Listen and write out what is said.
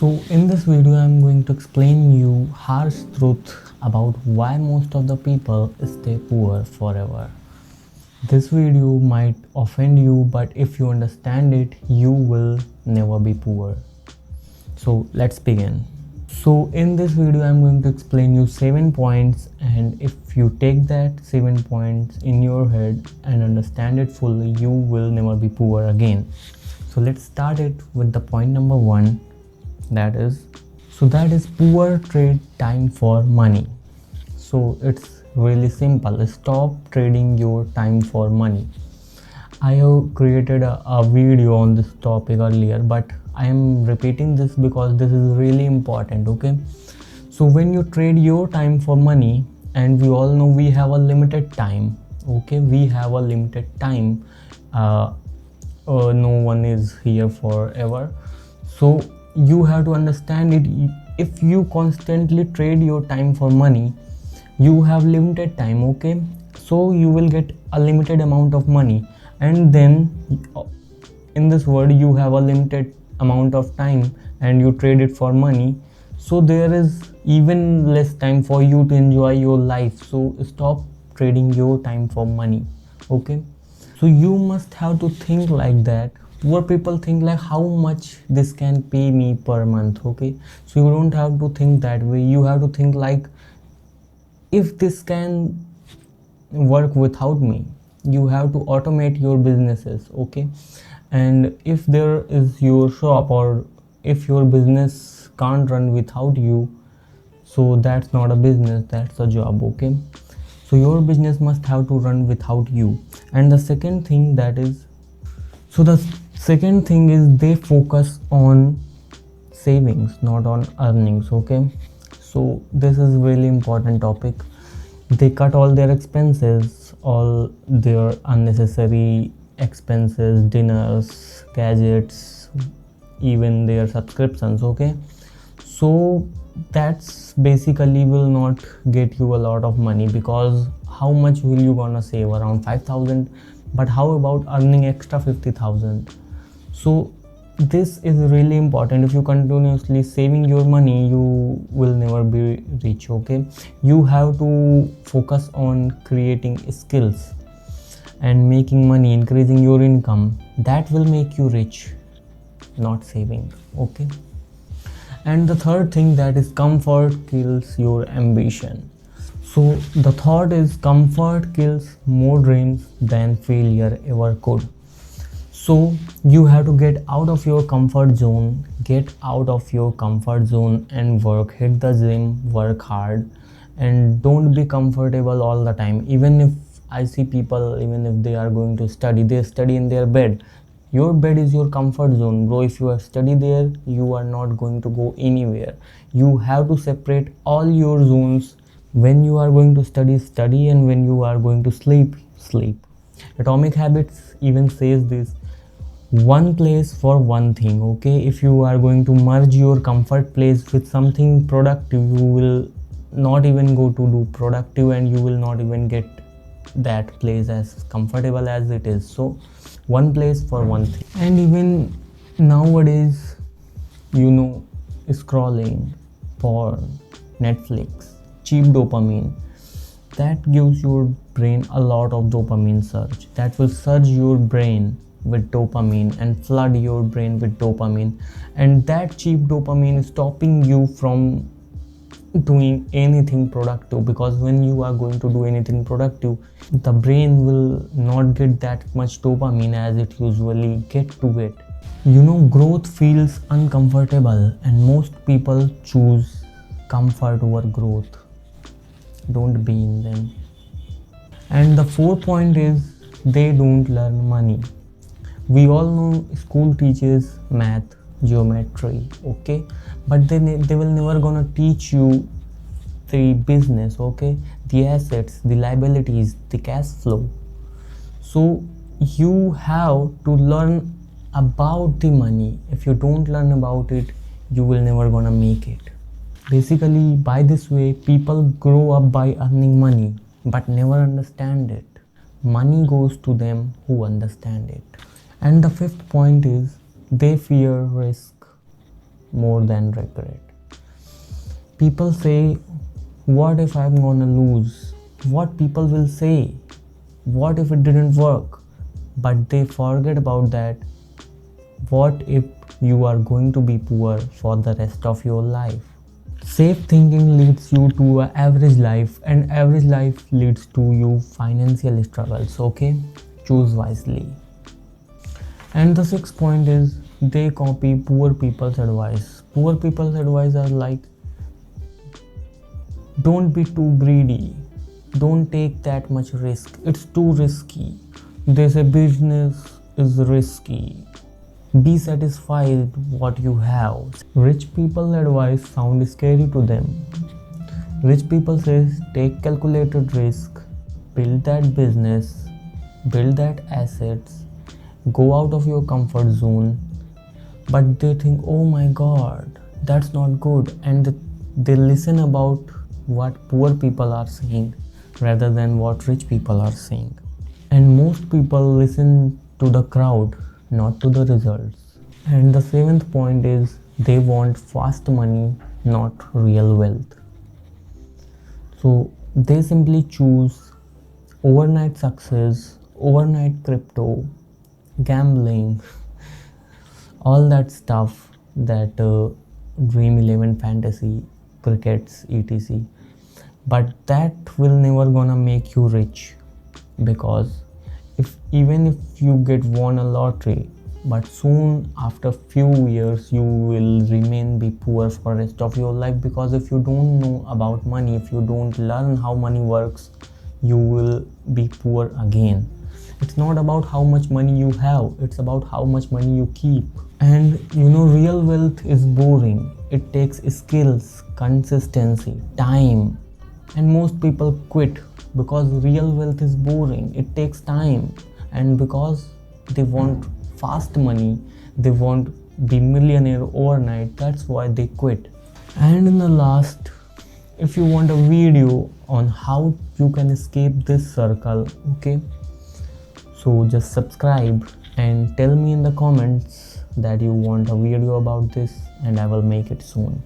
So in this video I'm going to explain you harsh truth about why most of the people stay poor forever. This video might offend you, but if you understand it, you will never be poor. So let's begin. So in this video I'm going to explain you 7 points, and if you take that 7 points in your head and understand it fully, you will never be poor again. So let's start it with the point number 1. That is poor trade time for money. So it's really simple. Stop trading your time for money. I have created a video on this topic earlier, but I am repeating this because this is really important. Okay, so when you trade your time for money, and we all know we have a limited time. Okay, we have a limited time. No one is here forever, so you have to understand it. If you constantly trade your time for money, you have limited time. Okay, so you will get a limited amount of money, and then in this world you have a limited amount of time and you trade it for money, so there is even less time for you to enjoy your life. So stop trading your time for money. Okay, so you must have to think like that. Poor people think like how much this can pay me per month. Okay, so you don't have to think that way. You have to think like, if this can work without me. You have to automate your businesses. Okay, and if there is your shop, or if your business can't run without you, so that's not a business, that's a job. Okay, so your business must have to run without you. And the second thing is they focus on savings, not on earnings. Okay, so this is really important topic. They cut all their expenses, all their unnecessary expenses, dinners, gadgets, even their subscriptions. Okay, so that's basically will not get you a lot of money, because how much will you gonna save? Around 5,000. But how about earning extra 50,000? So this is really important. If you continuously saving your money, you will never be rich. Okay, you have to focus on creating skills and making money, increasing your income. That will make you rich, not saving. Okay, and the third thing, that is comfort kills your ambition. So the thought is comfort kills more dreams than failure ever could. So you have to get out of your comfort zone, and work. Hit the gym, work hard, and don't be comfortable all the time. Even if I see people, even if they are going to study, they study in their bed. Your bed is your comfort zone, bro. If you are study there, you are not going to go anywhere. You have to separate all your zones. When you are going to study, study, and when you are going to sleep, sleep. Atomic Habits even says this: one place for one thing. Okay, if you are going to merge your comfort place with something productive, you will not even go to do productive, and you will not even get that place as comfortable as it is. So one place for one thing. And even nowadays, scrolling, porn, Netflix, cheap dopamine, that gives your brain a lot of dopamine surge. That will surge your brain with dopamine and flood your brain with dopamine, and that cheap dopamine is stopping you from doing anything productive, because when you are going to do anything productive, the brain will not get that much dopamine as it usually get. Growth feels uncomfortable, and most people choose comfort over growth. Don't be in them. And the fourth point is they don't learn money. We all know school teaches math, geometry. Okay, but they will never gonna teach you the business. Okay, the assets, the liabilities, the cash flow. So you have to learn about the money. If you don't learn about it, you will never gonna make it. Basically, by this way, people grow up by earning money but never understand it. Money goes to them who understand it. And the fifth point is they fear risk. more than regret. People say, what if I'm gonna lose? What people will say? What if it didn't work? But they forget about that. What if you are going to be poor for the rest of your life? Safe thinking leads you to an average life, and average life leads to you financial struggles. Okay, choose wisely. And the sixth point is they copy poor people's advice. Poor people's advice are like, don't be too greedy, don't take that much risk, it's too risky. They say business is risky, be satisfied what you have. Rich people advice sound scary to them. Rich people says take calculated risk, build that business, build that assets, go out of your comfort zone. But they think, oh my god, that's not good, and they listen about what poor people are saying rather than what rich people are saying. And most people listen to the crowd, not to the results. And the seventh point is they want fast money, not real wealth. So they simply choose overnight success, overnight crypto, gambling, all that stuff that Dream 11 fantasy, crickets, etc. But that will never gonna make you rich, because even if you get won a lottery, but soon after few years you will remain be poor for rest of your life, because if you don't know about money, if you don't learn how money works, you will be poor again. It's not about how much money you have, it's about how much money you keep. And real wealth is boring. It takes skills, consistency, time, and most people quit because real wealth is boring. It takes time, and because they want fast money, they want be millionaire overnight, that's why they quit. And in the last, if you want a video on how you can escape this circle, okay, so just subscribe and tell me in the comments that you want a video about this, and I will make it soon.